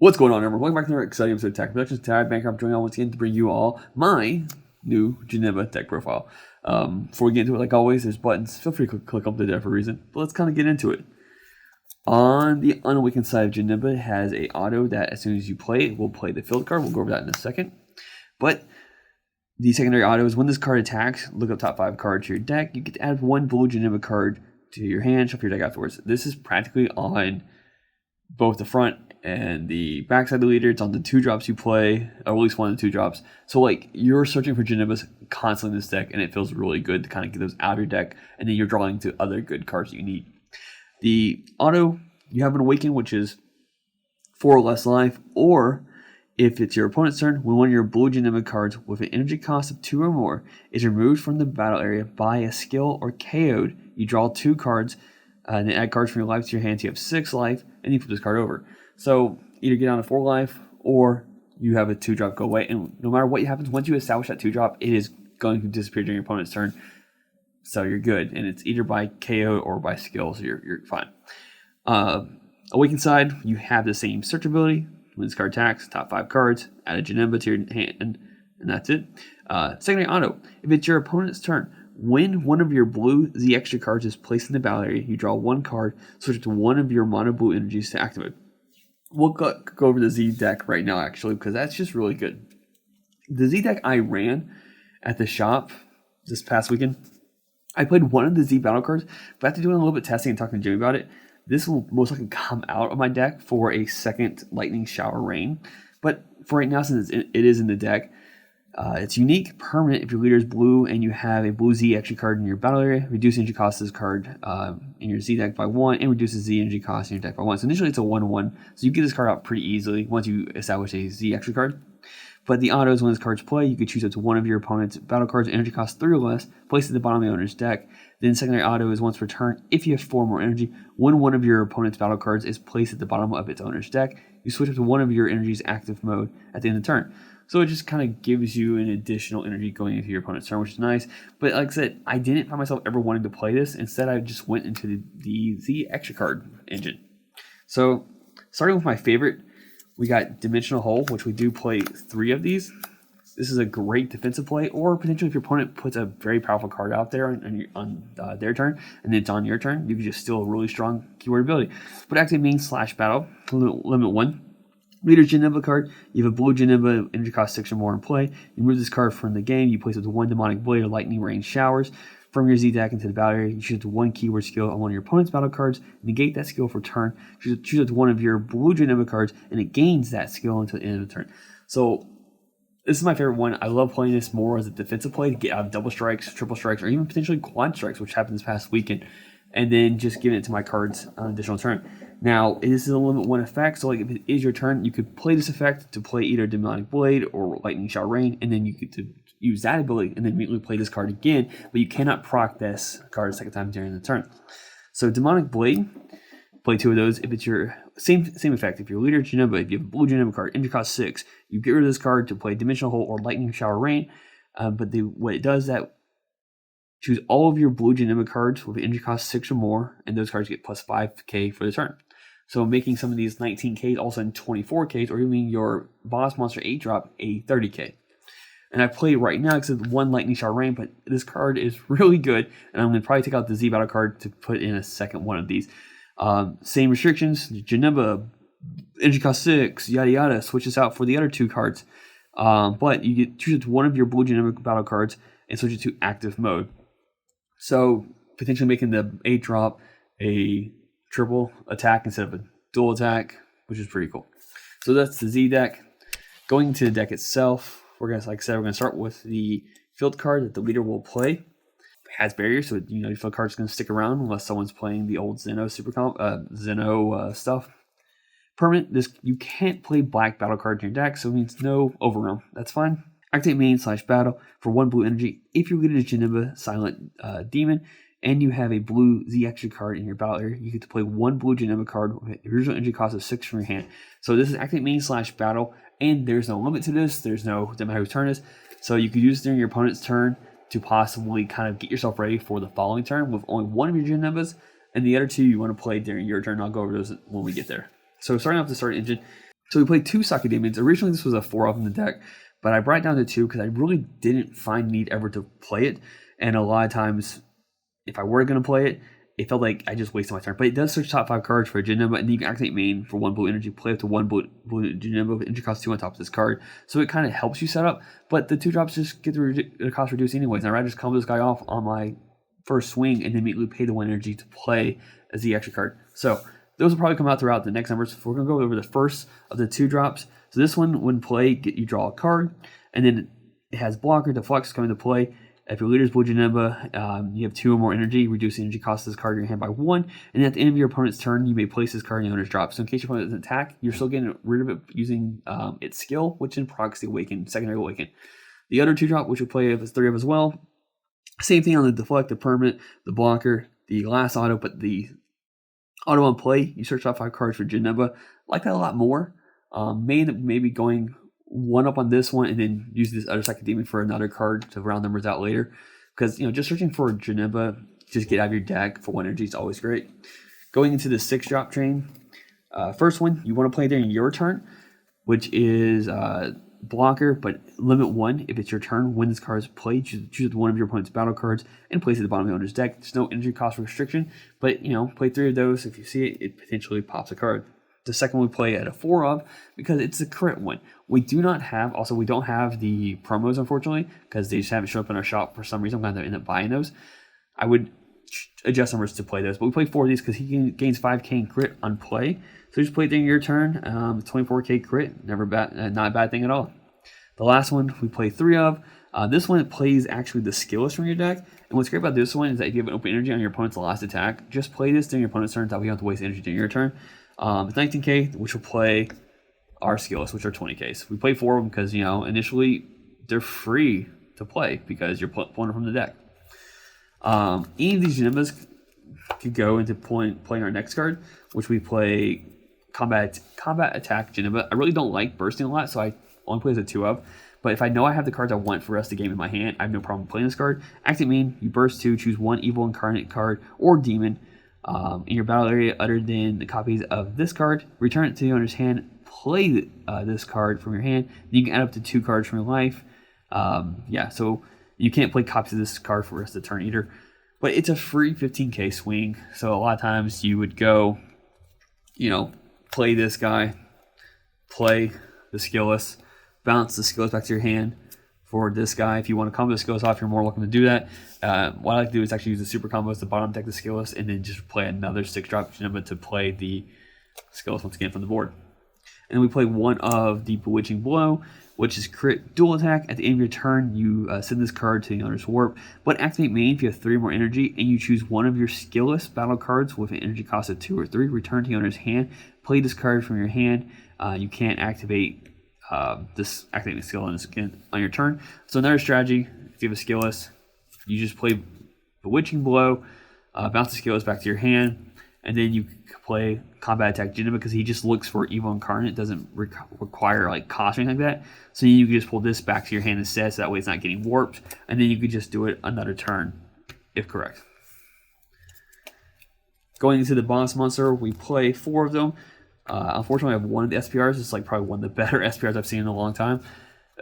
What's going on, everyone? Welcome back to another exciting episode of Tech Productions. Today, Bancroft joining on once again to bring you all my new Janemba deck profile. Before we get into it, like always, there's buttons. Feel free to click up there for a reason. But let's kind of get into it. On the unawakened side of Janemba, it has a auto that as soon as you play it, will play the field card. We'll go over that in a second. But the secondary auto is when this card attacks, look up top 5 cards to your deck. You get to add 1 blue Janemba card to your hand, shuffle your deck afterwards. This is practically on both the front and the backside of the leader. It's on the 2 drops you play, or at least one of the 2 drops. So like you're searching for Janembas constantly in this deck, and it feels really good to kind of get those out of your deck, and then you're drawing to other good cards that you need. The auto, you have an Awaken, which is 4 or less life, or if it's your opponent's turn, when one of your blue Janemba cards with an energy cost of 2 or more is removed from the battle area by a skill or KO'd, you draw 2 cards, and then add cards from your life to your hand. So you have 6 life, and you flip this card over. So either get down to 4 life, or you have a 2-drop go away. And no matter what happens, once you establish that 2-drop, it is going to disappear during your opponent's turn. So you're good. And it's either by KO or by skill, so you're fine. Awakened side, you have the same search ability. When this card attacks, top 5 cards, add a Janemba to your hand, and that's it. Secondary auto, if it's your opponent's turn, when one of your blue Z extra cards is placed in the battle area, you draw 1 card, switch it to one of your mono blue energies to activate. We'll go over the Z deck right now, actually, because that's just really good. The Z deck I ran at the shop this past weekend, I played one of the Z battle cards, but after doing a little bit of testing and talking to Jimmy about it, this will most likely come out of my deck for a second Lightning Shower Rain. But for right now, since it is in the deck, it's unique, permanent. If your leader is blue and you have a blue Z extra card in your battle area, reduce energy cost of this card in your Z deck by 1, and reduces Z energy cost in your deck by 1. So initially it's a 1/1, so you get this card out pretty easily once you establish a Z extra card. But the auto is when this card's play, you could choose up to one of your opponent's battle cards, energy cost 3 or less, place it at the bottom of the owner's deck. Then secondary auto is once per turn, if you have 4 more energy, when one of your opponent's battle cards is placed at the bottom of its owner's deck, you switch up to one of your energy's active mode at the end of the turn. So it just kind of gives you an additional energy going into your opponent's turn, which is nice. But like I said, I didn't find myself ever wanting to play this. Instead, I just went into the Z extra card engine. So starting with my favorite, we got Dimensional Hole, which we do play 3 of these. This is a great defensive play, or potentially if your opponent puts a very powerful card out there on their turn, and then it's on your turn, you can just steal a really strong keyword ability. But active means /battle, limit 1. Leader Janemba card, you have a blue Janemba, energy cost 6 or more in play. You remove this card from the game, you place it to 1 Demonic Blade or Lightning Rain Showers from your Z deck into the battle area. You choose up to 1 keyword skill on one of your opponent's battle cards, negate that skill for turn. Choose up to one of your blue Janemba cards, and it gains that skill until the end of the turn. So this is my favorite one. I love playing this more as a defensive play to get out of double strikes, triple strikes, or even potentially quad strikes, which happened this past weekend, and then just giving it to my cards on an additional turn. Now, this is a limit 1 effect, so like if it is your turn, you could play this effect to play either Demonic Blade or Lightning Shower Rain, and then you could use that ability and then immediately play this card again, but you cannot proc this card a second time during the turn. So Demonic Blade, play 2 of those. If it's your same effect, if you're leader Janemba, if you have a blue Janemba card, energy cost 6, you get rid of this card to play Dimensional Hole or Lightning Shower Rain, what it does that choose all of your blue Janemba cards with energy cost 6 or more, and those cards get plus 5k for the turn. So making some of these 19k all of a sudden 24k, or even your boss monster 8-drop a 30k. And I play right now because it's 1 Lightning Shower Rain, but this card is really good, and I'm going to probably take out the Z battle card to put in a second one of these. Same restrictions, Janemba, energy cost 6, yada yada, switch this out for the other 2 cards. But you get choose it to one of your blue Janemba battle cards and switch it to active mode. So potentially making the 8-drop a triple attack instead of a dual attack, which is pretty cool. So that's the Z deck. Going to the deck itself, we're gonna start with the field card that the leader will play. It has barriers, so your field card's gonna stick around unless someone's playing the old Zeno stuff. Permanent, you can't play black battle cards in your deck, so it means no overwhelm. That's fine. Activate main /battle for 1 blue energy. If your leader is Janemba Silent Demon, and you have a blue Z extra card in your battle area, you get to play 1 blue Janemba card with the original energy cost of 6 from your hand. So this is activate main /battle, and there's no limit to this. Doesn't matter whose turn it is. So you could use it during your opponent's turn to possibly kind of get yourself ready for the following turn with only 1 of your Janembas, and the other 2 you want to play during your turn. I'll go over those when we get there. So starting off the start engine, So we played 2 Sake Demons. Originally, this was a 4 up in the deck, but I brought it down to 2 because I really didn't find need ever to play it. And a lot of times, if I were going to play it, it felt like I just wasted my turn. But it does search top 5 cards for a Janemba, and then you can activate main for 1 blue energy, play up to 1 blue Janemba with energy cost 2 on top of this card. So it kind of helps you set up, but the 2 drops just get the cost reduced anyways. And I'd rather just combo this guy off on my first swing and then immediately pay the 1 energy to play as the extra card. So those will probably come out throughout the next numbers. We're going to go over the first of the 2 drops. So this one, when play, you draw a card, and then it has blocker, deflects coming to play. If your leader's blue Janemba, you have 2 or more energy, reduce the energy cost of this card in your hand by 1. And then at the end of your opponent's turn, you may place this card in the owner's drop. So in case your opponent doesn't attack, you're still getting rid of it using its skill, which in procs the Awaken, secondary Awaken. The other 2 drop, which we'll play as 3 of as well. Same thing on the deflect, the permanent, the blocker, the last auto, but the auto on play, you search top 5 cards for Janemba. I like that a lot more. Maybe going 1 up on this one and then use this other Sake Demon for another card to round numbers out later. Because, just searching for Janemba, just get out of your deck for 1 energy is always great. Going into the 6 drop train, first one, you want to play during your turn, which is blocker, but limit 1 if it's your turn. When this card is played, choose one of your opponent's battle cards and place it at the bottom of the owner's deck. There's no energy cost restriction, but play 3 of those. If you see it, it potentially pops a card. The second one we play at a 4 of because it's a crit one. We don't have the promos, unfortunately, because they just haven't shown up in our shop for some reason. I'm going to end up buying those. I would adjust numbers to play those, but we play 4 of these because he gains 5k in crit on play. So just play it during your turn. 24k crit, not a bad thing at all. The last one we play 3 of. This one plays actually the skillless from your deck. And what's great about this one is that if you have an open energy on your opponent's last attack, just play this during your opponent's turn. That way you don't have to waste energy during your turn. It's 19k, which will play our skills, which are 20ks. We play 4 of them because, initially they're free to play because you're pulling them from the deck. Any of these Janembas could go into playing our next card, which we play combat attack Janemba. I really don't like bursting a lot, so I only play as a 2 of. But if I know I have the cards I want for the rest of the game in my hand, I have no problem playing this card. Activate main, you burst 2, choose 1 evil incarnate card or demon in your battle area other than the copies of this card. Return it to the owner's hand. Play this card from your hand. Then you can add up to 2 cards from your life. So you can't play copies of this card for the rest of the turn either. But it's a free 15k swing. So a lot of times you would go, play this guy, play the skillless, bounce the skillless back to your hand for this guy. If you want to combo the skillless off, you're more welcome to do that. What I like to do is actually use the super combos to bottom deck the skillless and then just play another 6 drop Janemba to play the skillless once again from the board. And we play 1 of the Bewitching Blow, which is crit dual attack. At the end of your turn, you send this card to the owner's warp, but activate main if you have 3 more energy, and you choose one of your skillless battle cards with an energy cost of 2 or 3. Return to the owner's hand. Play this card from your hand. You can't activate activating the skill on your turn. So another strategy, if you have a skillless, you just play Bewitching Blow, bounce the skillless back to your hand, and then you play Combat Attack Janemba because he just looks for Evil Incarnate. It doesn't require cost or anything like that. So you can just pull this back to your hand instead, so that way it's not getting warped, and then you could just do it another turn, if correct. Going into the boss monster, we play 4 of them. Unfortunately, I have 1 of the SPRs. It's probably one of the better SPRs I've seen in a long time.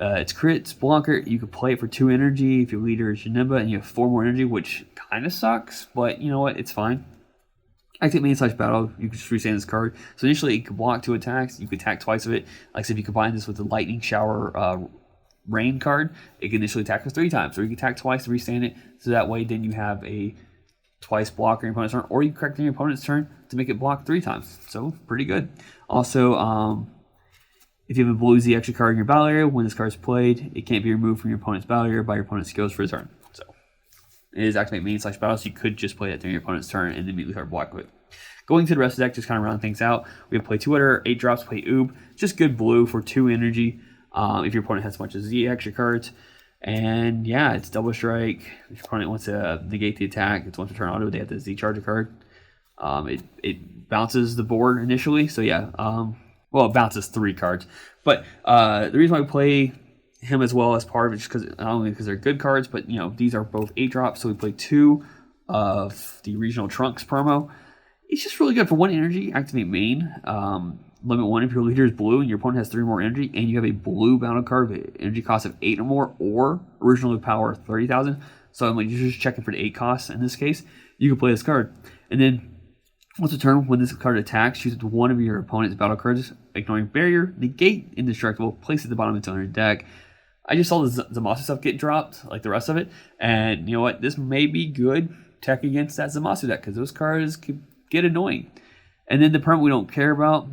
It's crit, it's blocker. You can play it for 2 energy if your leader is Janemba, and you have 4 more energy, which kind of sucks, but you know what? It's fine. Activate main / battle, you can just restand this card. So initially, it could block 2 attacks. You could attack twice of it. Like I said, if you combine this with the Lightning Shower Rain card, it can initially attack us 3 times. Or you can attack twice to restand it, so that way then you have a twice block in your opponent's turn, or you correct in your opponent's turn to make it block 3 times. So, pretty good. Also, if you have a blue Z extra card in your battle area, when this card is played, it can't be removed from your opponent's battle area by your opponent's skills for a turn. So, it is activate main / battle, so you could just play that during your opponent's turn and then immediately start block with it. Going to the rest of the deck, just kind of round things out. We have play 2 other 8 drops, play Oob, just good blue for 2 energy. If your opponent has as much as Z extra cards. And yeah, it's double strike. If your opponent wants to negate the attack, it's once per turn auto, they have the Z charge a card. It bounces the board initially, so yeah. It bounces 3 cards. But the reason why we play him as well as part of it is because not only because they're good cards, but these are both 8 drops, so we play 2 of the Regional Trunks promo. It's just really good for 1 energy, activate main. limit 1 if your leader is blue and your opponent has 3 more energy, and you have a blue battle card with energy cost of 8 or more, or original power 30,000. So I'm like, you're just checking for the 8 costs in this case. You can play this card, and then once a turn, when this card attacks, choose one of your opponent's battle cards, ignoring barrier, negate, indestructible, place it at the bottom of your deck. I just saw the Zamasu stuff get dropped, like the rest of it, and you know what? This may be good tech against that Zamasu deck, because those cards could get annoying. And then the permanent we don't care about,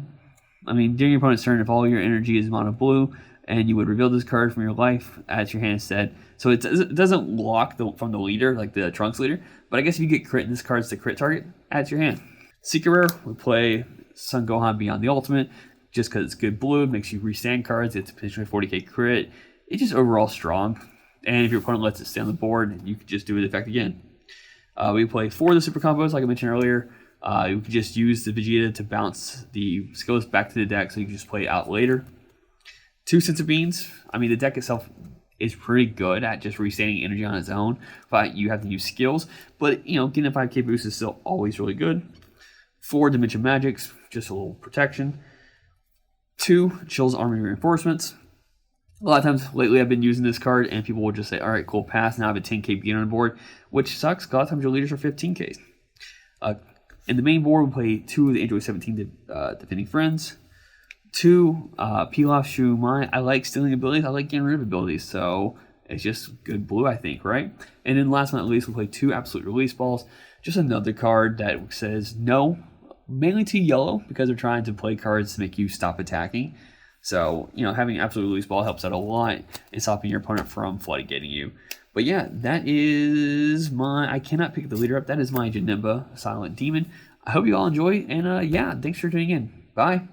I mean, during your opponent's turn, if all your energy is mono blue, and you would reveal this card from your life, add to your hand instead. So it doesn't lock from the leader, like the Trunks leader, but I guess if you get crit and this card's the crit target, add to your hand. Secret Rare, we play Son Gohan Beyond the Ultimate, just because it's good blue, it makes you restand cards, it's potentially 40k crit. It's just overall strong, and if your opponent lets it stay on the board, you can just do the effect again. We play 4 of the super combos, like I mentioned earlier. You can just use the Vegeta to bounce the skills back to the deck, so you can just play it out later. 2 Senzu Beans. I mean, the deck itself is pretty good at just restanding energy on its own, but you have to use skills. But, you know, getting a 5k boost is still always really good. 4 Dimension Magics, just a little protection. 2 Chill's Army Reinforcements. A lot of times lately I've been using this card, and people will just say, all right, cool, pass. Now I have a 10k beat on the board, which sucks. A lot of times your leaders are 15k. In the main board, we play 2 of the Android 17 Defending Friends. 2 Pilaf Shu Mai. I like stealing abilities. I like getting rid of abilities. So it's just good blue, I think, right? And then last but not least, we play 2 Absolute Release Balls. Just another card that says no, mainly to yellow, because they're trying to play cards to make you stop attacking. So, you know, having Absolute Release Ball helps out a lot in stopping your opponent from floodgating you. But yeah, that is I cannot pick the leader up. That is my Janemba Silent Demon. I hope you all enjoy, and yeah, thanks for tuning in. Bye.